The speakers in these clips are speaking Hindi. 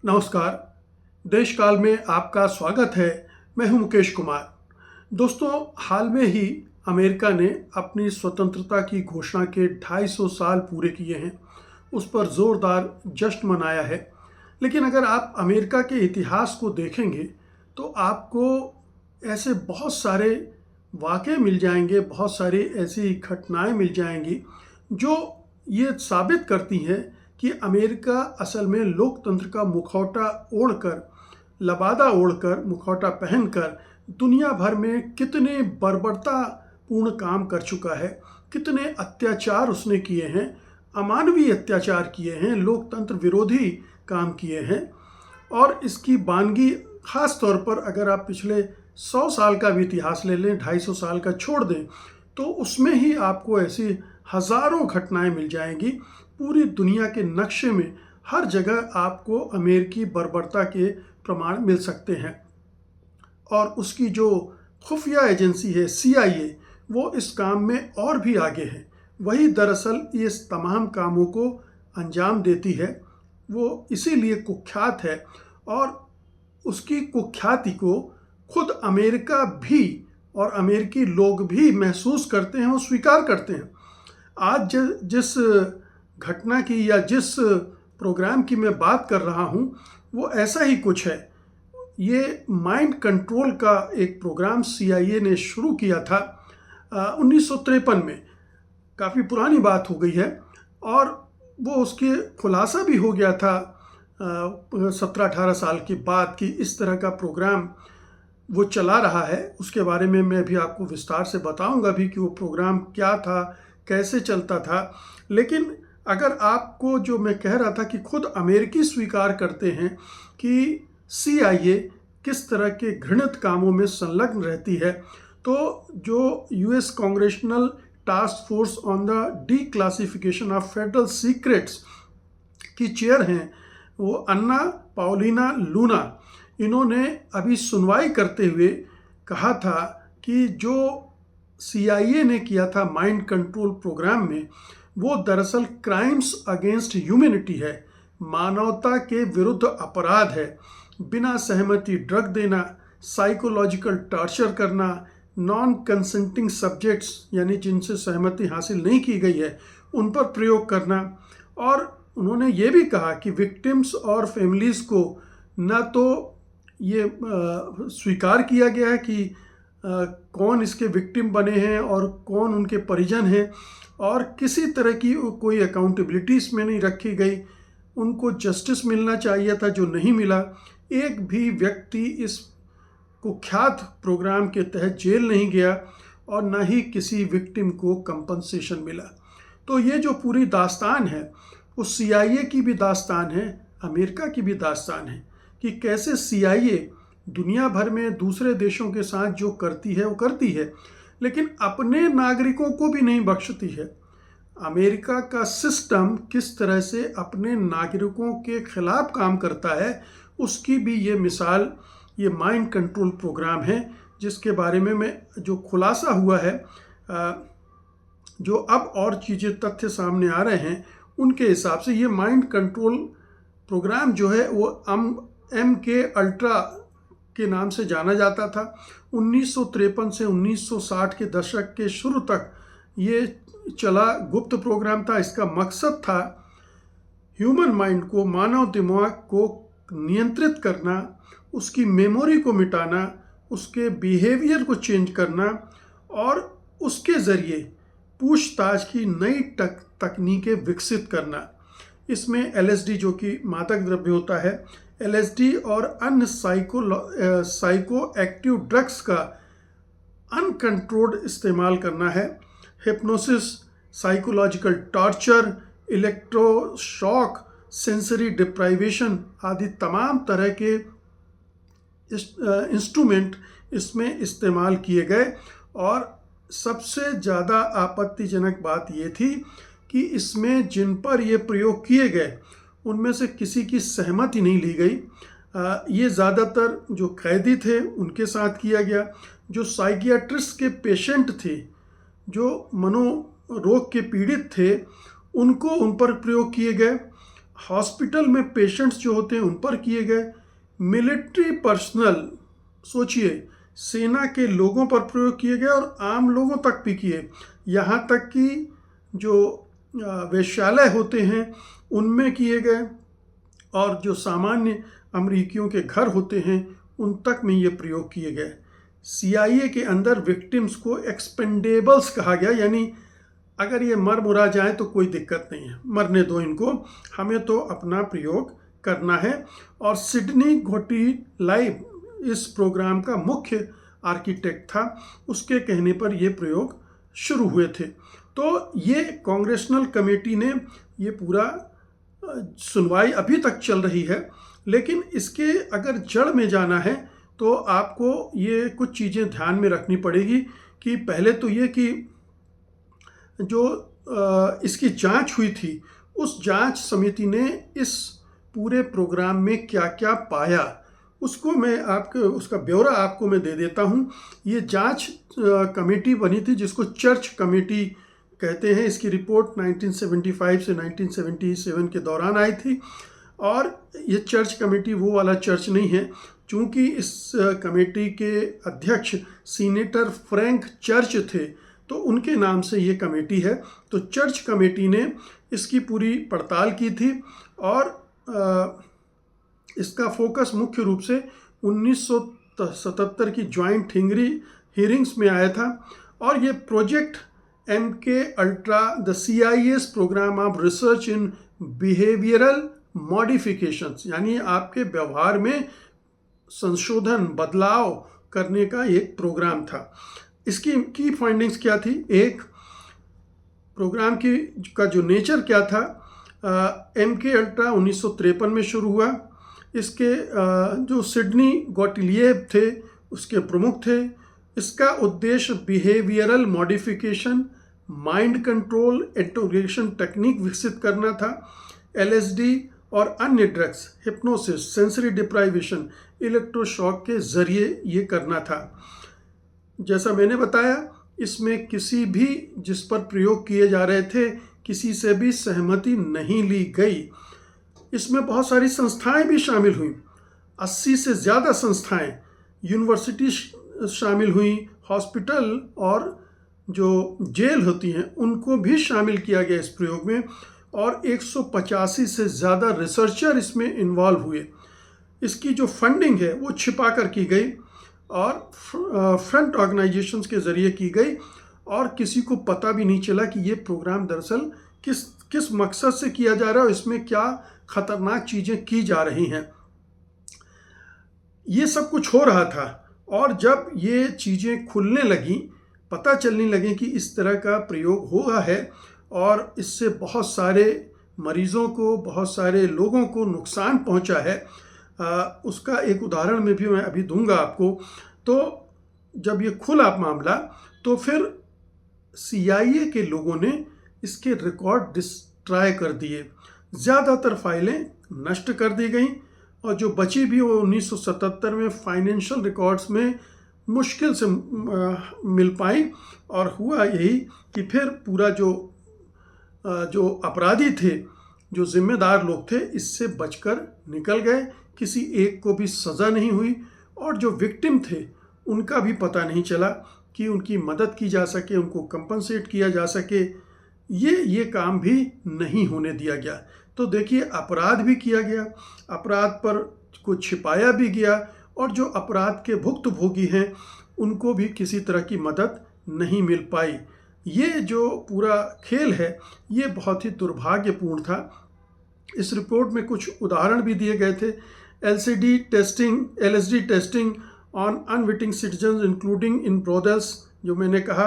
नमस्कार। देश काल में आपका स्वागत है। मैं हूं मुकेश कुमार। दोस्तों, हाल में ही अमेरिका ने अपनी स्वतंत्रता की घोषणा के 250 साल पूरे किए हैं। उस पर ज़ोरदार जश्न मनाया है। लेकिन अगर आप अमेरिका के इतिहास को देखेंगे तो आपको ऐसे बहुत सारे वाक़ये मिल जाएंगे, बहुत सारी ऐसी घटनाएं मिल जाएंगी जो ये साबित करती हैं कि अमेरिका असल में लोकतंत्र का मुखौटा ओढ़कर, लबादा ओढ़कर, मुखौटा पहनकर दुनिया भर में कितने बर्बरतापूर्ण काम कर चुका है, कितने अत्याचार उसने किए हैं, अमानवीय अत्याचार किए हैं, लोकतंत्र विरोधी काम किए हैं। और इसकी बानगी खास तौर पर अगर आप पिछले 100 साल का भी इतिहास ले लें, 250 साल का छोड़ दें, तो उसमें ही आपको ऐसी हजारों घटनाएं मिल जाएंगी। पूरी दुनिया के नक्शे में हर जगह आपको अमेरिकी बर्बरता के प्रमाण मिल सकते हैं। और उसकी जो खुफिया एजेंसी है CIA, वो इस काम में और भी आगे है। वही दरअसल इस तमाम कामों को अंजाम देती है। वो इसीलिए कुख्यात है और उसकी कुख्याति को खुद अमेरिका भी और अमेरिकी लोग भी महसूस करते हैं, वो स्वीकार करते हैं। आज जिस घटना की या जिस प्रोग्राम की मैं बात कर रहा हूँ वो ऐसा ही कुछ है। ये माइंड कंट्रोल का एक प्रोग्राम CIA ने शुरू किया था 1953 में। काफ़ी पुरानी बात हो गई है और वो उसके खुलासा भी हो गया था 17-18 साल के बाद कि इस तरह का प्रोग्राम वो चला रहा है। उसके बारे में मैं भी आपको विस्तार से बताऊंगा भी कि वो प्रोग्राम क्या था, कैसे चलता था। लेकिन अगर आपको जो मैं कह रहा था कि खुद अमेरिकी स्वीकार करते हैं कि CIA किस तरह के घृणित कामों में संलग्न रहती है, तो जो US congressional task force on the declassification of federal secrets की चेयर हैं, वो अन्ना पाउलिना लूना, इन्होंने अभी सुनवाई करते हुए कहा था कि जो CIA ने किया था माइंड कंट्रोल प्रोग्राम में, वो दरअसल क्राइम्स अगेंस्ट ह्यूमैनिटी है, मानवता के विरुद्ध अपराध है। बिना सहमति ड्रग देना, साइकोलॉजिकल टॉर्चर करना, नॉन कंसेंटिंग सब्जेक्ट्स यानी जिनसे सहमति हासिल नहीं की गई है उन पर प्रयोग करना। और उन्होंने ये भी कहा कि विक्टिम्स और फैमिलीज़ को न तो ये स्वीकार किया गया है कि कौन इसके विक्टिम बने हैं और कौन उनके परिजन हैं, और किसी तरह की कोई अकाउंटेबिलिटी इसमें नहीं रखी गई। उनको जस्टिस मिलना चाहिए था जो नहीं मिला। एक भी व्यक्ति इस कुख्यात प्रोग्राम के तहत जेल नहीं गया और न ही किसी विक्टिम को कंपनसेशन मिला। तो ये जो पूरी दास्तान है वो CIA की भी दास्तान है, अमेरिका की भी दास्तान है कि कैसे CIA दुनिया भर में दूसरे देशों के साथ जो करती है वो करती है, लेकिन अपने नागरिकों को भी नहीं बख्शती है। अमेरिका का सिस्टम किस तरह से अपने नागरिकों के खिलाफ काम करता है, उसकी भी ये मिसाल ये माइंड कंट्रोल प्रोग्राम है, जिसके बारे में मैं जो खुलासा हुआ है, जो अब और चीज़ें तथ्य सामने आ रहे हैं उनके हिसाब से ये माइंड कंट्रोल प्रोग्राम जो है वो MK अल्ट्रा के नाम से जाना जाता था। 1953 से 1960 के दशक के शुरू तक ये चला, गुप्त प्रोग्राम था। इसका मकसद था ह्यूमन माइंड को, मानव दिमाग को नियंत्रित करना, उसकी मेमोरी को मिटाना, उसके बिहेवियर को चेंज करना और उसके ज़रिए पूछताछ की नई तकनीकें विकसित करना। इसमें LSD जो कि मादक द्रव्य होता है, LSD और अन्य साइको एक्टिव ड्रग्स का अनकंट्रोल्ड इस्तेमाल करना है। Hypnosis, psychological torture, electroshock, sensory deprivation आदि तमाम तरह के इंस्ट्रूमेंट इसमें इस्तेमाल किए गए। और सबसे ज़्यादा आपत्तिजनक बात ये थी कि इसमें जिन पर ये प्रयोग किए गए उनमें से किसी की सहमति नहीं ली गई। ये ज़्यादातर जो कैदी थे उनके साथ किया गया। जो साइकियाट्रिस्ट के पेशेंट थे, जो मनोरोग के पीड़ित थे, उनको उन पर प्रयोग किए गए। हॉस्पिटल में पेशेंट्स जो होते हैं उन पर किए गए, मिलिट्री पर्सनल, सोचिए, सेना के लोगों पर प्रयोग किए गए और आम लोगों तक भी किए, यहाँ तक कि जो वेश्यालय होते हैं उनमें किए गए और जो सामान्य अमरीकियों के घर होते हैं उन तक में ये प्रयोग किए गए। CIA के अंदर विक्टिम्स को एक्सपेंडेबल्स कहा गया, यानी अगर ये मर मुरा जाए तो कोई दिक्कत नहीं है, मरने दो इनको, हमें तो अपना प्रयोग करना है। और सिडनी गोटीलाई इस प्रोग्राम का मुख्य आर्किटेक्ट था, उसके कहने पर यह प्रयोग शुरू हुए थे। तो ये कांग्रेशनल कमेटी ने ये पूरा सुनवाई अभी तक चल रही है, लेकिन इसके अगर जड़ में जाना है तो आपको ये कुछ चीज़ें ध्यान में रखनी पड़ेगी कि पहले तो ये कि जो इसकी जांच हुई थी, उस जांच समिति ने इस पूरे प्रोग्राम में क्या क्या पाया उसको मैं उसका ब्यौरा आपको मैं दे देता हूँ। ये जांच कमेटी बनी थी जिसको चर्च कमेटी कहते हैं। इसकी रिपोर्ट 1975 से 1977 के दौरान आई थी और ये चर्च कमेटी वो वाला चर्च नहीं है, चूँकि इस कमेटी के अध्यक्ष सीनेटर फ्रैंक चर्च थे तो उनके नाम से ये कमेटी है। तो चर्च कमेटी ने इसकी पूरी पड़ताल की थी और इसका फोकस मुख्य रूप से 1977 की ज्वाइंट हियरिंग्स में आया था और ये project MK ultra the CIA's programme of research in behavioural modifications, यानी आपके व्यवहार में संशोधन बदलाव करने का एक प्रोग्राम था। इसकी की फाइंडिंग्स क्या थी? एक, प्रोग्राम का जो नेचर क्या था। MK अल्ट्रा 1953 में शुरू हुआ। इसके जो सिडनी गोटिलिएव थे उसके प्रमुख थे। इसका उद्देश्य behavioural modification, mind control, interrogation technique विकसित करना था। LSD और अन्य drugs, hypnosis, sensory deprivation, electroshock के जरिए ये करना था। जैसा मैंने बताया, इसमें किसी भी जिस पर प्रयोग किए जा रहे थे किसी से भी सहमति नहीं ली गई। इसमें बहुत सारी संस्थाएं भी शामिल हुई, 80 से ज़्यादा संस्थाएं, यूनिवर्सिटी शामिल हुई, हॉस्पिटल और जो जेल होती हैं उनको भी शामिल किया गया इस प्रयोग में और 185 से ज़्यादा रिसर्चर इसमें इन्वॉल्व हुए। इसकी जो फंडिंग है वो छिपा कर की गई और फ्रंट ऑर्गेनाइजेशंस के ज़रिए की गई और किसी को पता भी नहीं चला कि ये प्रोग्राम दरअसल किस मकसद से किया जा रहा है और इसमें क्या खतरनाक चीज़ें की जा रही हैं। ये सब कुछ हो रहा था और जब ये चीज़ें खुलने लगी, पता चलने लगे कि इस तरह का प्रयोग हुआ है और इससे बहुत सारे मरीज़ों को, बहुत सारे लोगों को नुकसान पहुंचा है, उसका एक उदाहरण में भी मैं अभी दूंगा आपको। तो जब ये खुला मामला तो फिर CIA के लोगों ने इसके रिकॉर्ड डिस्ट्रॉय कर दिए, ज़्यादातर फाइलें नष्ट कर दी गई और जो बची भी वो 1977 में फाइनेंशियल रिकॉर्ड्स में मुश्किल से मिल पाई। और हुआ यही कि फिर पूरा जो अपराधी थे, जो जिम्मेदार लोग थे, इससे बचकर निकल गए, किसी एक को भी सज़ा नहीं हुई और जो विक्टिम थे उनका भी पता नहीं चला कि उनकी मदद की जा सके, उनको कंपनसेट किया जा सके। ये काम भी नहीं होने दिया गया। तो देखिए, अपराध भी किया गया, अपराध पर को छिपाया भी गया और जो अपराध के भुक्तभोगी हैं उनको भी किसी तरह की मदद नहीं मिल पाई। ये जो पूरा खेल है ये बहुत ही दुर्भाग्यपूर्ण था। इस रिपोर्ट में कुछ उदाहरण भी दिए गए थे। LSD testing on unwitting citizens including in brothels, जो मैंने कहा,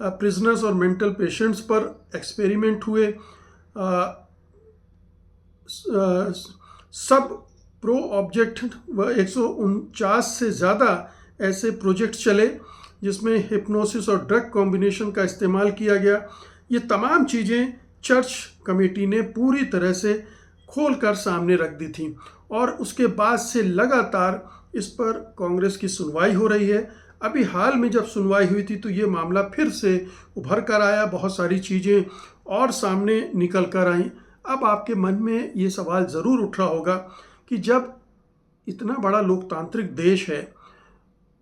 प्रिजनर्स और मेंटल पेशेंट्स पर एक्सपेरिमेंट हुए। सब प्रो ऑब्जेक्ट 149 से ज़्यादा ऐसे प्रोजेक्ट चले जिसमें हिप्नोसिस और ड्रग कॉम्बिनेशन का इस्तेमाल किया गया। ये तमाम चीज़ें चर्च कमेटी ने पूरी तरह से खोल कर सामने रख दी थी और उसके बाद से लगातार इस पर कांग्रेस की सुनवाई हो रही है। अभी हाल में जब सुनवाई हुई थी तो ये मामला फिर से उभर कर आया, बहुत सारी चीज़ें और सामने निकल कर आई। अब आपके मन में ये सवाल ज़रूर उठ रहा होगा कि जब इतना बड़ा लोकतांत्रिक देश है,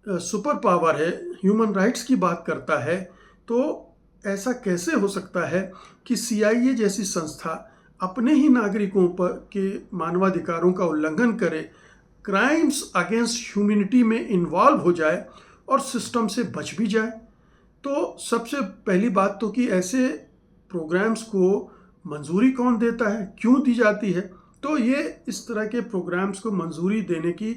सुपर पावर है, ह्यूमन राइट्स की बात करता है, तो ऐसा कैसे हो सकता है कि CIA जैसी संस्था अपने ही नागरिकों पर के मानवाधिकारों का उल्लंघन करे, क्राइम्स अगेंस्ट ह्यूमैनिटी में इन्वॉल्व हो जाए और सिस्टम से बच भी जाए। तो सबसे पहली बात तो कि ऐसे प्रोग्राम्स को मंजूरी कौन देता है, क्यों दी जाती है? तो ये इस तरह के प्रोग्राम्स को मंजूरी देने की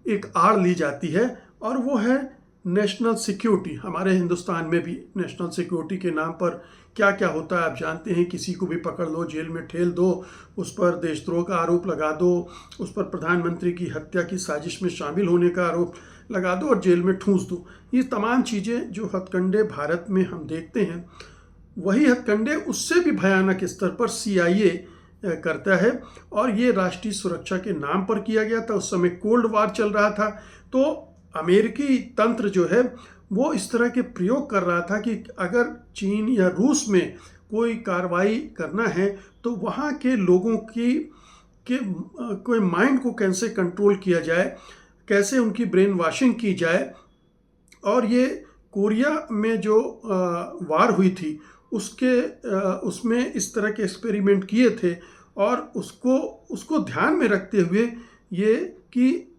एक आड़ ली जाती है, और वो है नेशनल सिक्योरिटी। हमारे हिंदुस्तान में भी नेशनल सिक्योरिटी के नाम पर क्या क्या होता है आप जानते हैं। किसी को भी पकड़ लो, जेल में ठेल दो, उस पर देशद्रोह का आरोप लगा दो, उस पर प्रधानमंत्री की हत्या की साजिश में शामिल होने का आरोप लगा दो और जेल में ठूंस दो। ये तमाम चीज़ें जो हथकंडे भारत में हम देखते हैं, वही हथकंडे उससे भी भयानक स्तर पर CIA करता है, और ये राष्ट्रीय सुरक्षा के नाम पर किया गया था। उस समय कोल्ड वार चल रहा था, तो अमेरिकी तंत्र जो है वो इस तरह के प्रयोग कर रहा था कि अगर चीन या रूस में कोई कार्रवाई करना है तो वहाँ के लोगों की कोई माइंड को कैसे कंट्रोल किया जाए, कैसे उनकी ब्रेन वॉशिंग की जाए। और ये कोरिया में जो वार हुई थी उसमें इस तरह के एक्सपेरिमेंट किए थे, और उसको ध्यान में रखते हुए ये कि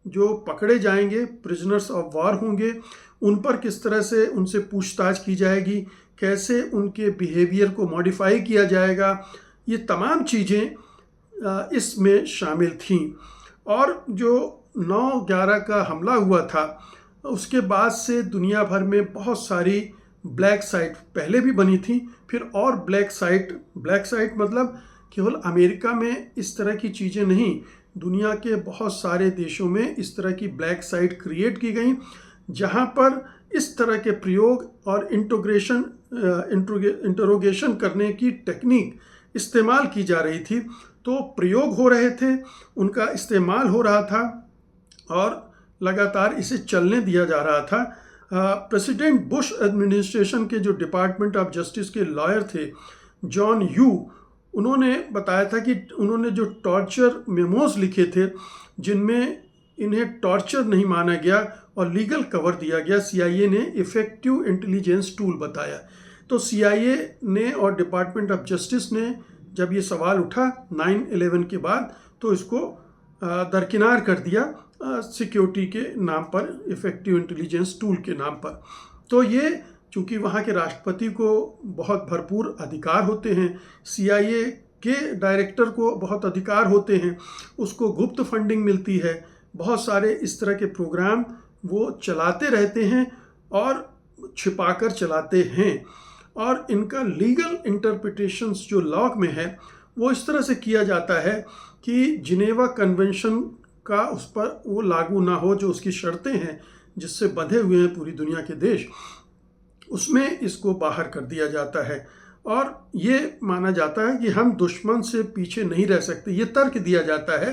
जो पकड़े जाएंगे प्रिजनर्स ऑफ वार होंगे, उन पर किस तरह से उनसे पूछताछ की जाएगी, कैसे उनके बिहेवियर को मॉडिफाई किया जाएगा, ये तमाम चीज़ें इसमें शामिल थीं। और जो 9/11 का हमला हुआ था, उसके बाद से दुनिया भर में बहुत सारी ब्लैक साइट पहले भी बनी थी, फिर और ब्लैक साइट मतलब केवल अमेरिका में इस तरह की चीज़ें नहीं, दुनिया के बहुत सारे देशों में इस तरह की ब्लैक साइट क्रिएट की गई, जहां पर इस तरह के प्रयोग और इंटरोगेशन करने की टेक्निक इस्तेमाल की जा रही थी। तो प्रयोग हो रहे थे, उनका इस्तेमाल हो रहा था, और लगातार इसे चलने दिया जा रहा था। प्रेसिडेंट बुश एडमिनिस्ट्रेशन के जो डिपार्टमेंट ऑफ जस्टिस के लॉयर थे, जॉन यू, उन्होंने बताया था कि उन्होंने जो टॉर्चर मेमोज लिखे थे, जिनमें इन्हें टॉर्चर नहीं माना गया और लीगल कवर दिया गया, CIA ने इफ़ेक्टिव इंटेलिजेंस टूल बताया। तो CIA ने और डिपार्टमेंट ऑफ जस्टिस ने जब ये सवाल उठा 9/11 के बाद, तो इसको दरकिनार कर दिया सिक्योरिटी के नाम पर, इफ़ेक्टिव इंटेलिजेंस टूल के नाम पर। तो ये चूँकि वहाँ के राष्ट्रपति को बहुत भरपूर अधिकार होते हैं, CIA के डायरेक्टर को बहुत अधिकार होते हैं, उसको गुप्त फंडिंग मिलती है, बहुत सारे इस तरह के प्रोग्राम वो चलाते रहते हैं और छिपाकर चलाते हैं। और इनका लीगल इंटरप्रिटेशंस जो लॉ में है वो इस तरह से किया जाता है कि जिनेवा कन्वेंशन का उस पर वो लागू ना हो, जो उसकी शर्तें हैं जिससे बंधे हुए हैं पूरी दुनिया के देश, उसमें इसको बाहर कर दिया जाता है। और ये माना जाता है कि हम दुश्मन से पीछे नहीं रह सकते। ये तर्क दिया जाता है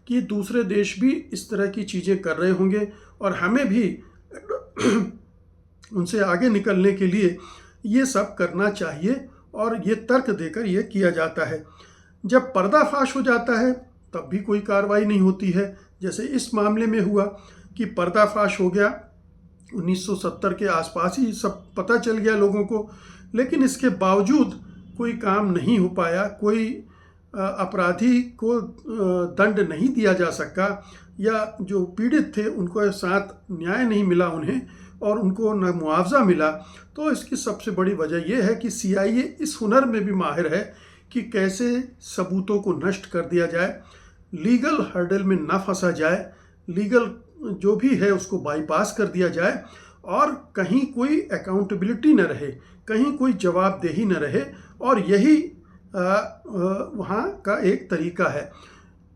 कि दूसरे देश भी इस तरह की चीज़ें कर रहे होंगे और हमें भी उनसे आगे निकलने के लिए ये सब करना चाहिए, और ये तर्क देकर ये किया जाता है। जब पर्दाफाश हो जाता है तब भी कोई कार्रवाई नहीं होती है, जैसे इस मामले में हुआ कि पर्दाफाश हो गया 1970 के आसपास ही सब पता चल गया लोगों को, लेकिन इसके बावजूद कोई काम नहीं हो पाया, कोई अपराधी को दंड नहीं दिया जा सका, या जो पीड़ित थे उनको साथ न्याय नहीं मिला उन्हें, और उनको न मुआवजा मिला। तो इसकी सबसे बड़ी वजह यह है कि CIA इस हुनर में भी माहिर है कि कैसे सबूतों को नष्ट कर दिया जाए, लीगल हर्डल में न फंसा जाए, लीगल जो भी है उसको बाईपास कर दिया जाए, और कहीं कोई अकाउंटेबिलिटी न रहे, कहीं कोई जवाबदेही न रहे। और यही वहाँ का एक तरीका है।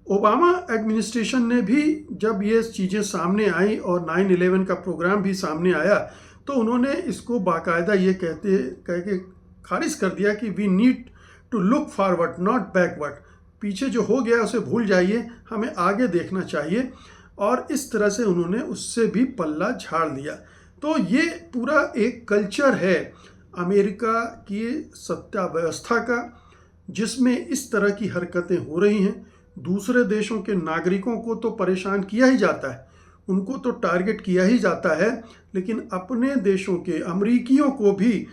ओबामा एडमिनिस्ट्रेशन ने भी जब ये चीज़ें सामने आई और 9/11 का प्रोग्राम भी सामने आया, तो उन्होंने इसको बाकायदा ये कह के खारिज कर दिया कि we need to look forward not backward. पीछे जो हो गया उसे भूल जाइए, हमें आगे देखना चाहिए। और इस तरह से उन्होंने उससे भी पल्ला झाड़ दिया। तो ये पूरा एक कल्चर है अमेरिका की सत्ता व्यवस्था का, जिसमें इस तरह की हरकतें हो रही हैं। दूसरे देशों के नागरिकों को तो परेशान किया ही जाता है, उनको तो टारगेट किया ही जाता है, लेकिन अपने देशों के अमरीकियों को भी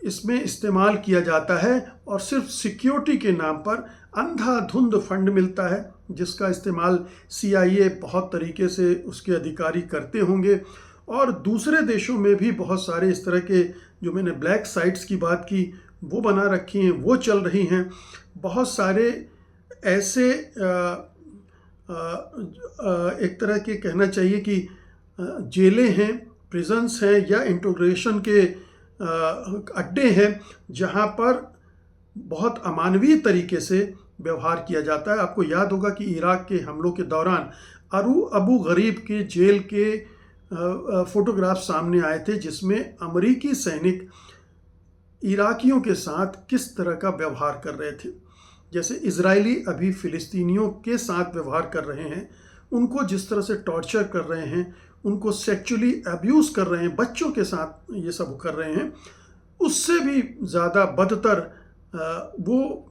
इसमें इस्तेमाल किया जाता है और सिर्फ सिक्योरिटी के नाम पर अंधाधुंध फंड मिलता है, जिसका इस्तेमाल CIA बहुत तरीके से उसके अधिकारी करते होंगे। और दूसरे देशों में भी बहुत सारे इस तरह के, जो मैंने ब्लैक साइट्स की बात की, वो बना रखी हैं, वो चल रही हैं। बहुत सारे ऐसे एक तरह के कहना चाहिए कि जेलें हैं, प्रिजन्स हैं या इंटोग्रेशन के अड्डे हैं, जहां पर बहुत अमानवीय तरीके से व्यवहार किया जाता है। आपको याद होगा कि इराक के हमलों के दौरान अबू गरीब के जेल के फोटोग्राफ सामने आए थे, जिसमें अमरीकी सैनिक इराकियों के साथ किस तरह का व्यवहार कर रहे थे। जैसे इजरायली अभी फ़िलिस्तीनियों के साथ व्यवहार कर रहे हैं, उनको जिस तरह से टॉर्चर कर रहे हैं, उनको सेक्सुअली अब्यूज़ कर रहे हैं, बच्चों के साथ ये सब कर रहे हैं, उससे भी ज़्यादा बदतर वो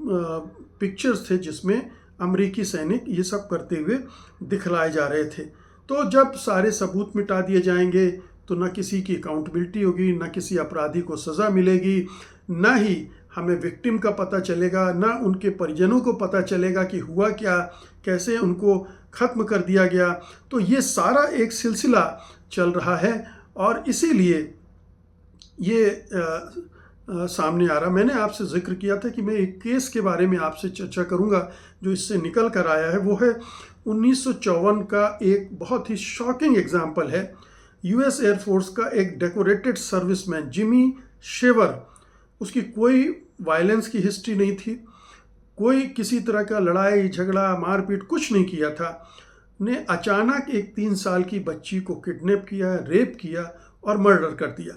पिक्चर्स थे जिसमें अमरीकी सैनिक ये सब करते हुए दिखलाए जा रहे थे। तो जब सारे सबूत मिटा दिए जाएंगे तो न किसी की अकाउंटेबिलिटी होगी, न किसी अपराधी को सज़ा मिलेगी, न ही हमें विक्टिम का पता चलेगा, न उनके परिजनों को पता चलेगा कि हुआ क्या, कैसे उनको ख़त्म कर दिया गया। तो ये सारा एक सिलसिला चल रहा है और इसीलिए ये सामने आ रहा। मैंने आपसे जिक्र किया था कि मैं एक केस के बारे में आपसे चर्चा करूंगा जो इससे निकल कर आया है। वो है 1954 का एक बहुत ही शॉकिंग एग्जाम्पल है। US एयरफोर्स का एक डेकोरेटेड सर्विसमैन जिमी शेवर, उसकी कोई वायलेंस की हिस्ट्री नहीं थी, कोई किसी तरह का लड़ाई झगड़ा मारपीट कुछ नहीं किया था, ने अचानक एक 3 साल की बच्ची को किडनैप किया, रेप किया और मर्डर कर दिया।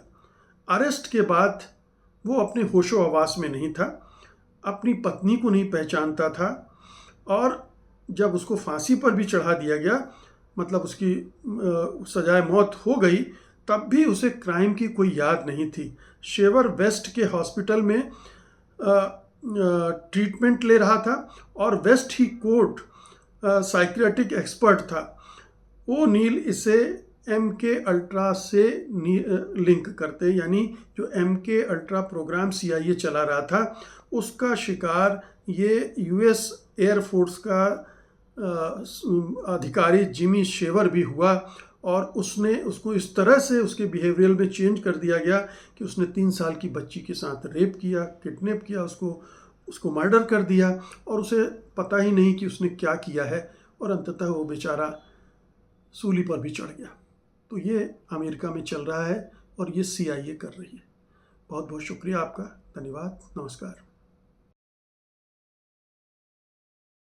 अरेस्ट के बाद वो अपने होशो हवास में नहीं था, अपनी पत्नी को नहीं पहचानता था, और जब उसको फांसी पर भी चढ़ा दिया गया, मतलब उसकी सजाए मौत हो गई, तब भी उसे क्राइम की कोई याद नहीं थी। शेवर वेस्ट के हॉस्पिटल में ट्रीटमेंट ले रहा था और वेस्ट ही कोर्ट साइकियाट्रिक एक्सपर्ट था। वो नील इसे MK अल्ट्रा से लिंक करते, यानी जो MK अल्ट्रा प्रोग्राम CIA चला रहा था, उसका शिकार ये US एयरफोर्स का अधिकारी जिमी शेवर भी हुआ। और उसको इस तरह से उसके बिहेवियर में चेंज कर दिया गया कि उसने 3 साल की बच्ची के साथ रेप किया, किडनैप किया, उसको मर्डर कर दिया, और उसे पता ही नहीं कि उसने क्या किया है, और अंततः वो बेचारा सूली पर भी चढ़ गया। तो ये अमेरिका में चल रहा है और ये CIA कर रही है। बहुत बहुत शुक्रिया आपका, धन्यवाद, नमस्कार।